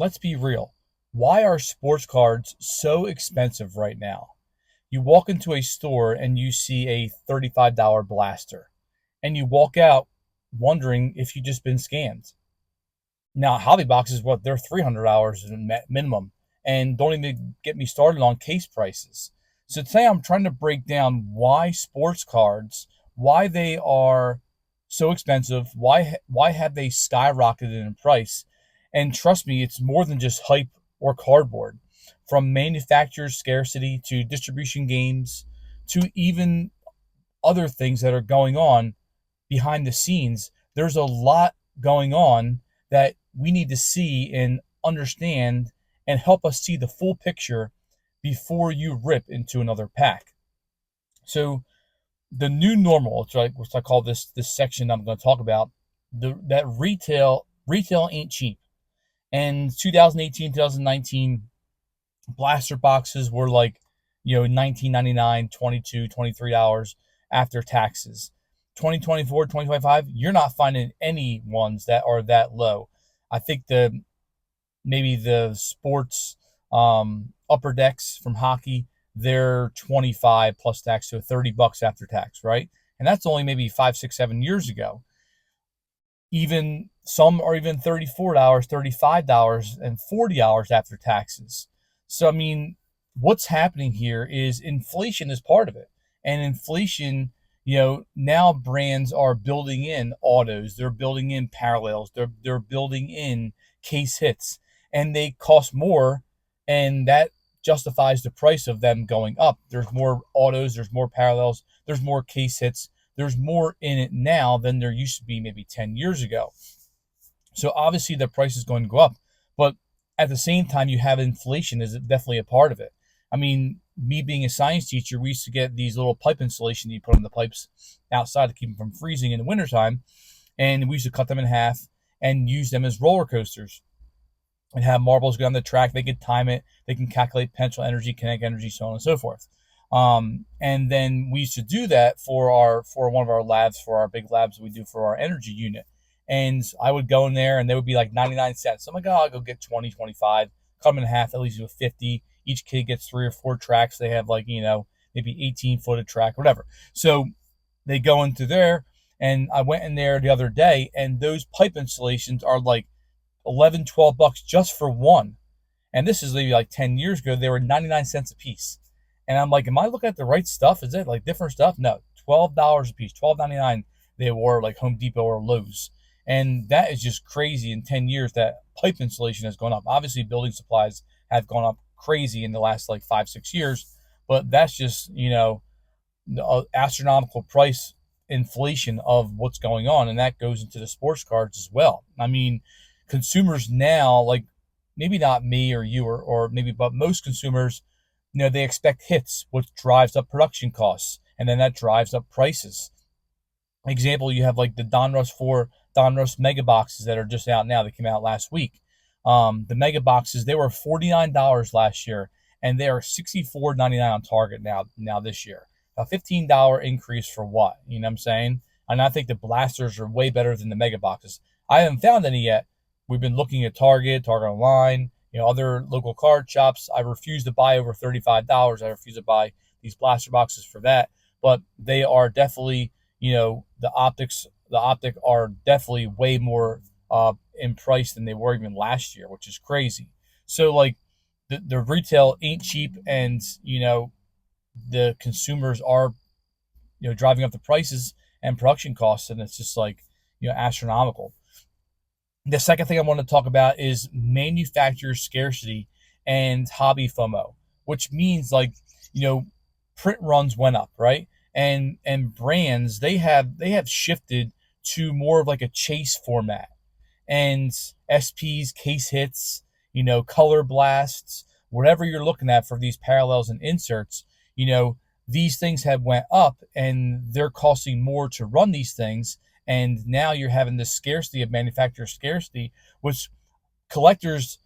let's be real. Why are sports cards so expensive right now? You walk into a store and you see a $35 blaster, and you walk out wondering if you just been scammed. Now, hobby boxes, what, they're $300 minimum, and don't even get me started on case prices. So today I'm trying to break down why sports cards, why they are so expensive, why have they skyrocketed in price, and trust me, it's more than just hype or cardboard. From manufacturer's scarcity to distribution games to even other things that are going on behind the scenes, there's a lot going on that we need to see and understand and help us see the full picture before you rip into another pack. So the new normal, which I call this section I'm going to talk about, that retail ain't cheap. And 2018, 2019 blaster boxes were like, $19.99, $22, $23 after taxes. 2024, 2025, you're not finding any ones that are that low. I think maybe the sports upper decks from hockey, they're 25 plus tax, so $30 after tax, right? And that's only maybe 5, 6, 7 years ago. Even some are even $34, $35, and $40 after taxes. So I mean, what's happening here is inflation is part of it, and inflation. Now brands are building in autos, they're building in parallels, they're building in case hits, and they cost more, and that justifies the price of them going up. There's more autos, there's more parallels, there's more case hits, there's more in it now than there used to be maybe 10 years ago. So obviously the price is going to go up, but at the same time, you have inflation is definitely a part of it. I mean, me being a science teacher, we used to get these little pipe insulation that you put on the pipes outside to keep them from freezing in the wintertime. And we used to cut them in half and use them as roller coasters and have marbles go down the track. They can time it. They can calculate potential energy, kinetic energy, so on and so forth. And then we used to do that for one of our labs, for our big labs we do for our energy unit. And I would go in there and they would be like 99 cents. I'm like, oh, I'll go get 20, 25, cut them in half, at least with 50. Each kid gets 3 or 4 tracks. They have like, maybe 18-foot track, whatever. So they go into there, and I went in there the other day, and those pipe installations are like 11, $12 just for one. And this is maybe like 10 years ago. They were 99 cents a piece. And I'm like, am I looking at the right stuff? Is it like different stuff? No, $12 a piece, $12.99 they were like Home Depot or Lowe's. And that is just crazy. In 10 years, that pipe insulation has gone up. Obviously, building supplies have gone up crazy in the last like 5, 6 years. But that's just, the astronomical price inflation of what's going on. And that goes into the sports cards as well. I mean, consumers now, like maybe not me or you or maybe, but most consumers, they expect hits, which drives up production costs. And then that drives up prices. Example, you have like the Donruss mega boxes that are just out now. They came out last week. The mega boxes, they were $49 last year, and they are $64.99 on Target now this year. A $15 increase for what? You know what I'm saying? And I think the blasters are way better than the mega boxes. I haven't found any yet. We've been looking at Target Online, other local card shops. I refuse to buy over $35. I refuse to buy these blaster boxes for that. But they are definitely, the optic are definitely way more in price than they were even last year, which is crazy. So like the retail ain't cheap, and the consumers are driving up the prices and production costs, and it's just like astronomical. The second thing I want to talk about is manufacturer scarcity and hobby FOMO, which means like print runs went up, right? And brands they have shifted to more of like a chase format, and SPs, case hits, color blasts, whatever you're looking at for these parallels and inserts, these things have went up, and they're costing more to run these things. And now you're having this scarcity of manufacturer scarcity, which collectors,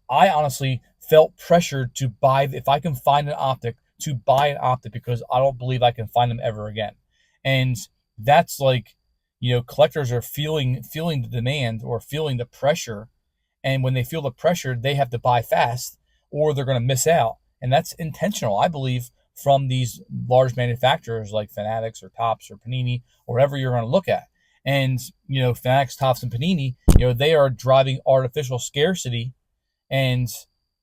I honestly felt pressured to buy, if I can find an optic, to buy an optic, because I don't believe I can find them ever again. And that's like, collectors are feeling the demand or feeling the pressure, And when they feel the pressure, they have to buy fast or they're going to miss out. And that's intentional, I believe, from these large manufacturers like Fanatics or Topps or Panini or whatever you're going to look at. And, Fanatics, Topps, and Panini, they are driving artificial scarcity, and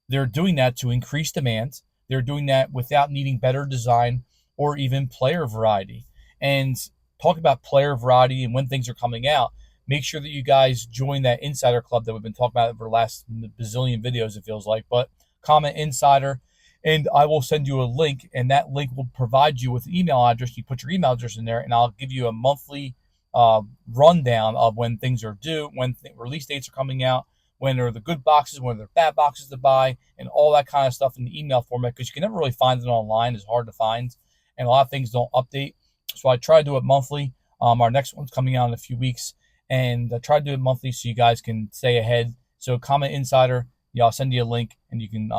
they're doing that to increase demand. They're doing that without needing better design or even player variety. And talk about player variety and when things are coming out, make sure that you guys join that insider club that we've been talking about for the last bazillion videos, it feels like. But comment insider, and I will send you a link, and that link will provide you with an email address. You put your email address in there, and I'll give you a monthly rundown of when things are due, when release dates are coming out, when are the good boxes, when are the bad boxes to buy, and all that kind of stuff in the email format, because you can never really find it online. It's hard to find, and a lot of things don't update. So I try to do it monthly. Our next one's coming out in a few weeks, and I try to do it monthly so you guys can stay ahead. So comment insider, I'll send you a link, and you can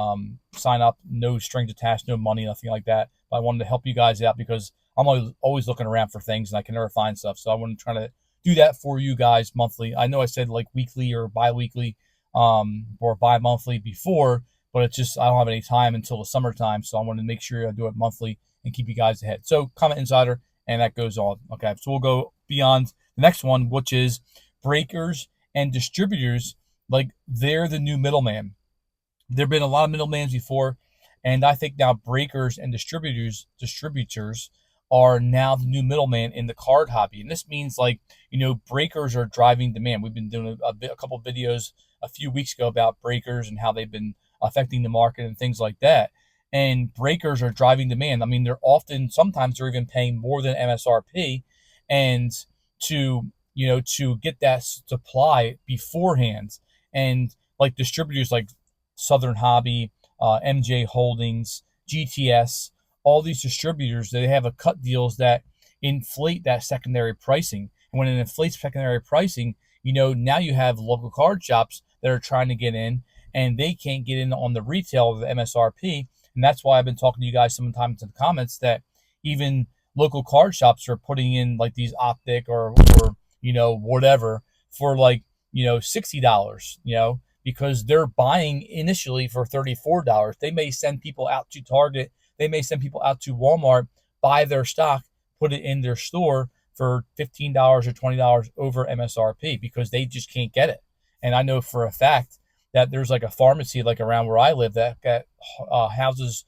sign up. No strings attached, no money, nothing like that. But I wanted to help you guys out because I'm always looking around for things, and I can never find stuff. So I want to try to do that for you guys monthly. I know I said like weekly or bi-weekly or bi-monthly before, but it's just I don't have any time until the summertime. So I want to make sure I do it monthly and keep you guys ahead. So comment insider, and that goes on. Okay, so we'll go beyond the next one, which is breakers and distributors. Like, they're the new middleman. There have been a lot of middlemans before, and I think now breakers and distributors are now the new middleman in the card hobby. And this means, like, breakers are driving demand. We've been doing a couple of videos a few weeks ago about breakers and how they've been affecting the market and things like that. And breakers are driving demand. I mean, sometimes they're even paying more than MSRP, and to get that supply beforehand. And like distributors like Southern Hobby, MJ Holdings, GTS, all these distributors, they have a cut deals that inflate that secondary pricing. And when it inflates secondary pricing, now you have local card shops that are trying to get in, and they can't get in on the retail of the MSRP. And that's why I've been talking to you guys sometimes in the comments that even local card shops are putting in like these optic or whatever for like, $60, because they're buying initially for $34. They may send people out to Target. They may send people out to Walmart, buy their stock, put it in their store for $15 or $20 over MSRP because they just can't get it. And I know for a fact that there's like a pharmacy like around where I live that houses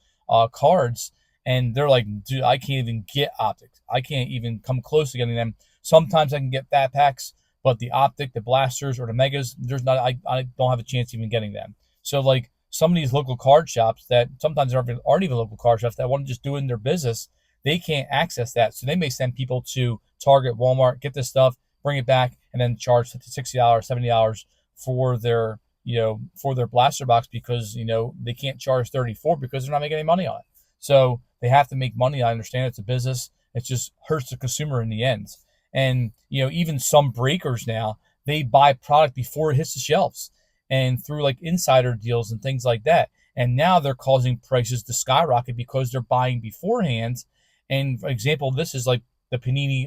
cards, and they're like, dude, I can't even get optics. I can't even come close to getting them. Sometimes I can get fat packs, but the optic, the blasters, or the megas, I don't have a chance even getting them. So like some of these local card shops that sometimes aren't even local card shops that want to just do in their business, they can't access that. So they may send people to Target, Walmart, get this stuff, bring it back, and then charge $60, $70 for their blaster box because they can't charge 34 because they're not making any money on it. So they have to make money. I understand it's a business. It just hurts the consumer in the end. And even some breakers now, they buy product before it hits the shelves and through like insider deals and things like that. And now they're causing prices to skyrocket because they're buying beforehand. And for example, this is like the Panini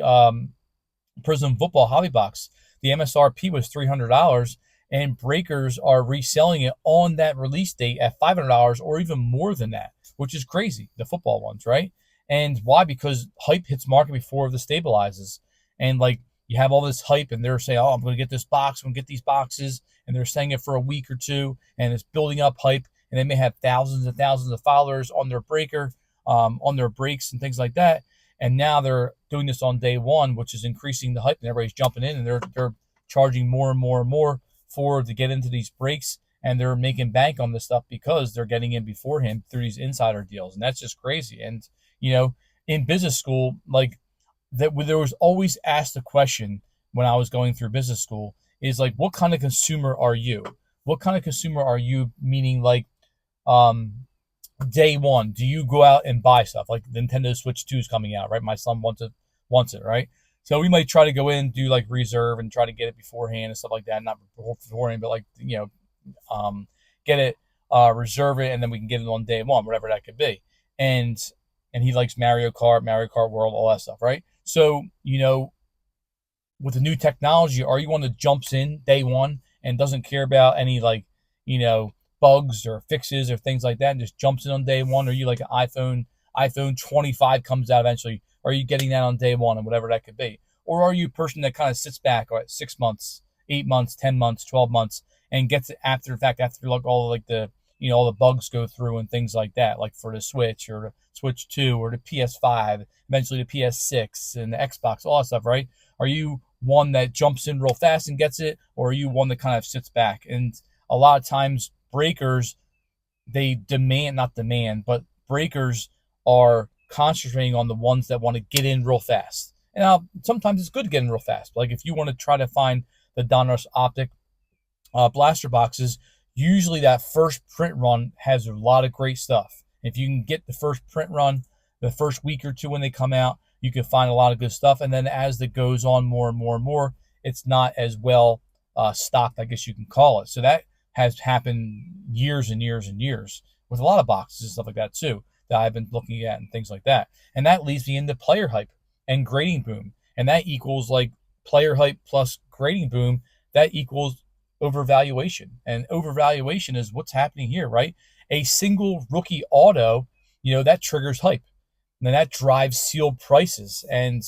Prism Football Hobby Box. The MSRP was $300, and breakers are reselling it on that release date at $500 or even more than that, which is crazy. The football ones, right? And why? Because hype hits market before the stabilizes. And like you have all this hype, and they're saying, "Oh, I'm going to get this box. I'm going to get these boxes," and they're saying it for a week or two, and it's building up hype. And they may have thousands and thousands of followers on their breaker, on their breaks and things like that. And now they're doing this on day one, which is increasing the hype, and everybody's jumping in, and they're charging more and more and more to get into these breaks, and they're making bank on this stuff because they're getting in beforehand through these insider deals, and that's just crazy. And in business school, like that, there was always asked the question when I was going through business school is like, what kind of consumer are you? What kind of consumer are you? Meaning like, day one, do you go out and buy stuff like the Nintendo Switch 2 is coming out, right? My son wants it, right? So we might try to go in, do like reserve and try to get it beforehand and stuff like that. Not beforehand, but like, get it, reserve it, and then we can get it on day one, whatever that could be. And he likes Mario Kart World, all that stuff, right? So, with the new technology, are you one that jumps in day one and doesn't care about any like, you know, bugs or fixes or things like that, and just jumps in on day one? Or you like an iPhone 25 comes out eventually? Are you getting that on day one, and whatever that could be? Or are you a person that kind of sits back at 6 months, 8 months, 10 months, 12 months, and gets it after the fact, after like all like the, you know, all the bugs go through and things like that, like for the Switch or the Switch 2 or the PS5, eventually the PS6 and the Xbox, all that stuff, right? Are you one that jumps in real fast and gets it, or are you one that kind of sits back? And a lot of times breakers, they demand, not demand, but breakers are concentrating on the ones that want to get in real fast. And now sometimes it's good to get in real fast. Like if you want to try to find the Donruss Optic blaster boxes, usually that first print run has a lot of great stuff. If you can get the first print run, the first week or two when they come out, you can find a lot of good stuff. And then as it goes on more and more and more, it's not as well stocked, I guess you can call it. So that has happened years and years and years with a lot of boxes and stuff like that too, that I've been looking at and things like that. And that leads me into player hype and grading boom. And that equals like player hype plus grading boom, that equals overvaluation. And overvaluation is what's happening here, right? A single rookie auto, you know, that triggers hype. And then that drives sealed prices. And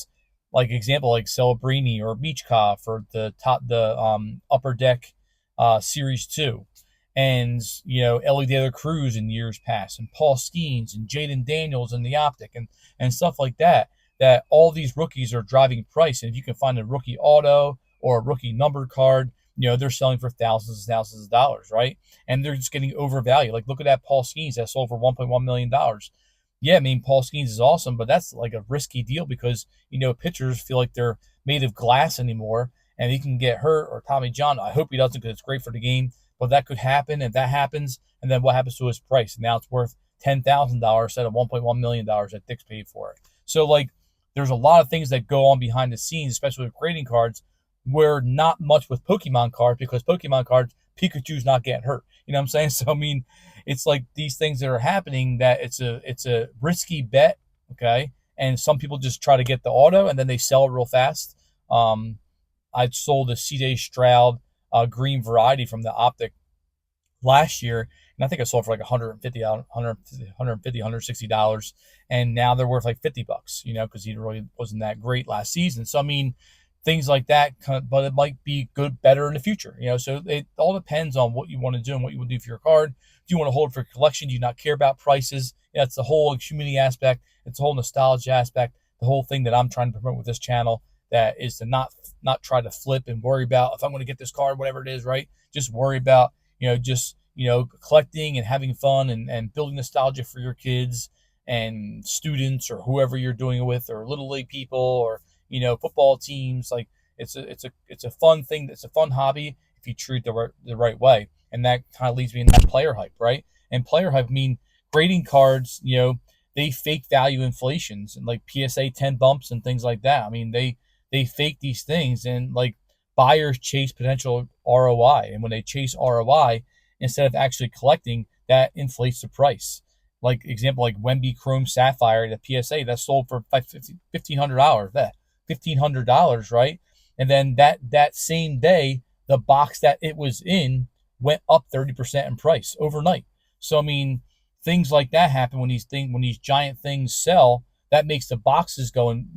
like example, like Celebrini or Michkov for the upper deck series 2. And, you know, Ellie De La Cruz in years past, and Paul Skeens and Jaden Daniels and the Optic and stuff like that, that all these rookies are driving price. And if you can find a rookie auto or a rookie numbered card, you know, they're selling for thousands and thousands of dollars, right? And they're just getting overvalued. Like, look at that Paul Skeens that sold for $1.1 million. Yeah, I mean, Paul Skeens is awesome, but that's like a risky deal because, you know, pitchers feel like they're made of glass anymore and he can get hurt, or Tommy John. I hope he doesn't because it's great for the game, but that could happen. If that happens, and then what happens to his price? Now it's worth $10,000 instead of $1.1 million that Dick's paid for it. So, like, there's a lot of things that go on behind the scenes, especially with grading cards, where not much with Pokemon cards, because Pokemon cards, Pikachu's not getting hurt. You know what I'm saying? So, I mean, it's like these things that are happening that it's a risky bet, okay? And some people just try to get the auto and then they sell it real fast. I sold a C.J. Stroud green variety from the Optic last year, and I think I sold for like $160, and now they're worth like $50, you know, because he really wasn't that great last season. So I mean, things like that, but it might be good, better in the future, you know. So it all depends on what you want to do and what you want to do for your card. Do you want to hold it for collection? Do you not care about prices? Yeah, it's the whole community aspect. It's the whole nostalgia aspect. The whole thing that I'm trying to promote with this channel, that is to not try to flip and worry about if I'm going to get this card, whatever it is, right? Just worry about, just, collecting and having fun and building nostalgia for your kids and students or whoever you're doing it with, or little league people, or, football teams. Like it's a fun thing. It's a fun hobby if you treat it the right way. And that kind of leads me into that player hype, right? And player hype, I mean, grading cards, they fake value inflations and like PSA 10 bumps and things like that. I mean, they fake these things, and like buyers chase potential ROI. And when they chase ROI, instead of actually collecting, that inflates the price. Like example, like Wemby Chrome Sapphire, the PSA that sold for $1,500. That $1,500, right? And then that same day, the box that it was in went up 30% in price overnight. So I mean, things like that happen when these giant things sell. That makes the boxes go, and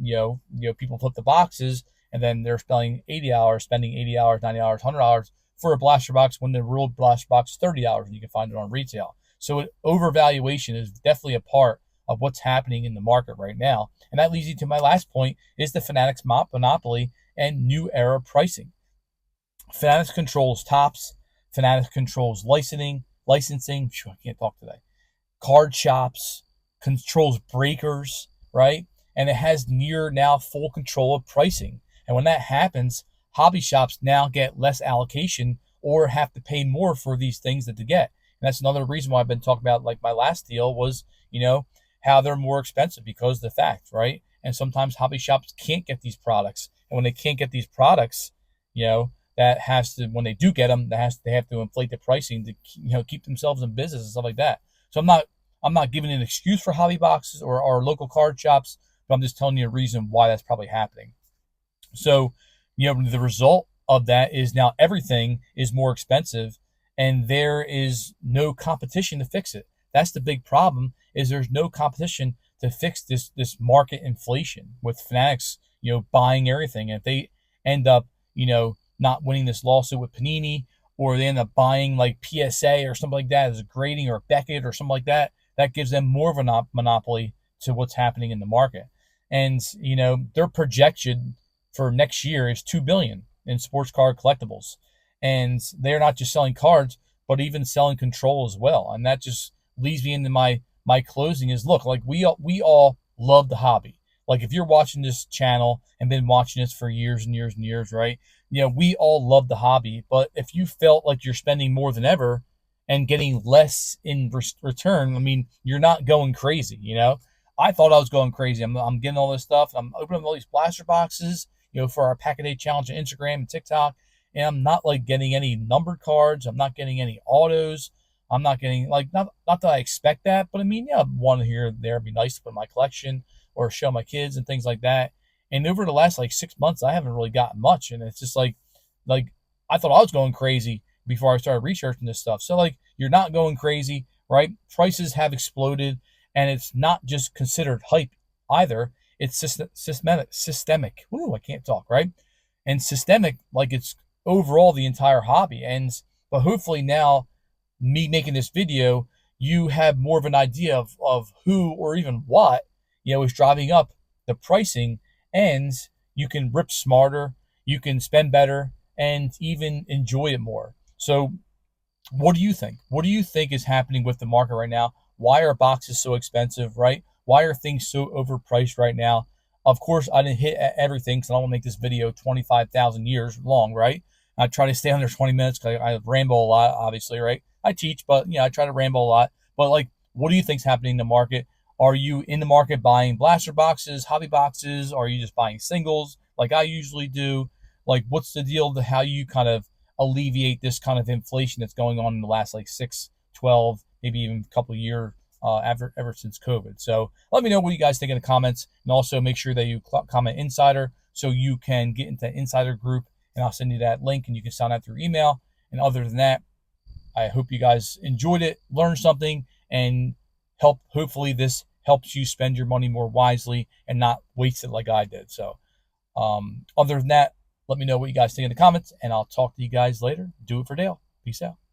people flip the boxes, and then they're spending $80, $90, $100 for a blaster box when the real blaster box is $30 and you can find it on retail. So overvaluation is definitely a part of what's happening in the market right now. And that leads me to my last point, is the Fanatics monopoly and new era pricing. Fanatics controls Topps. Fanatics controls licensing. I can't talk today. Card shops, controls breakers, right? And it has near now full control of pricing. And when that happens, hobby shops now get less allocation or have to pay more for these things that they get. And that's another reason why I've been talking about, like my last deal was, how they're more expensive because of the fact, right? And sometimes hobby shops can't get these products. And when they can't get these products, that has to, when they do get them, they have to inflate the pricing to, keep themselves in business and stuff like that. So I'm not giving an excuse for hobby boxes or our local card shops, but I'm just telling you a reason why that's probably happening. So, the result of that is now everything is more expensive, and there is no competition to fix it. That's the big problem, is there's no competition to fix this market inflation with Fanatics, buying everything. And if they end up, not winning this lawsuit with Panini, or they end up buying like PSA or something like that as a grading, or Beckett or something like that, that gives them more of a monopoly to what's happening in the market. And their projection for next year is 2 billion in sports card collectibles, and they're not just selling cards, but even selling control as well. And that just leads me into my closing is, look, like we all love the hobby. Like if you're watching this channel and been watching this for years and years and years, right? We all love the hobby, but if you felt like you're spending more than ever and getting less in return, I mean, you're not going crazy. I thought I was going crazy. I'm getting all this stuff. I'm opening all these blaster boxes, for our Pack a Day challenge on Instagram and TikTok, and I'm not like getting any numbered cards. I'm not getting any autos. I'm not getting, like, not that I expect that, but I mean, yeah, one here and there would be nice to put in my collection or show my kids and things like that. And over the last like 6 months, I haven't really gotten much, and it's just like I thought I was going crazy before I started researching this stuff. So like, you're not going crazy, right? Prices have exploded, and it's not just considered hype either. It's systemic. Ooh, I can't talk, right? And systemic, like it's overall the entire hobby. But hopefully now, me making this video, you have more of an idea of who or even what, is driving up the pricing, and you can rip smarter, you can spend better, and even enjoy it more. So what do you think? What do you think is happening with the market right now? Why are boxes so expensive, right? Why are things so overpriced right now? Of course, I didn't hit everything because I don't want to make this video 25,000 years long, right? I try to stay under 20 minutes because I ramble a lot, obviously, right? I teach, but I try to ramble a lot. But like, what do you think's happening in the market? Are you in the market buying blaster boxes, hobby boxes? Are you just buying singles like I usually do? Like, what's the deal to how you kind of alleviate this kind of inflation that's going on in the last like 6, 12, maybe even a couple of years ever since COVID? So let me know what you guys think in the comments, and also make sure that you comment Insider so you can get into the Insider group, and I'll send you that link and you can sign up through email. And other than that, I hope you guys enjoyed it, learned something, and hopefully this helps you spend your money more wisely and not waste it like I did. So other than that, let me know what you guys think in the comments, and I'll talk to you guys later. Do it for Dale. Peace out.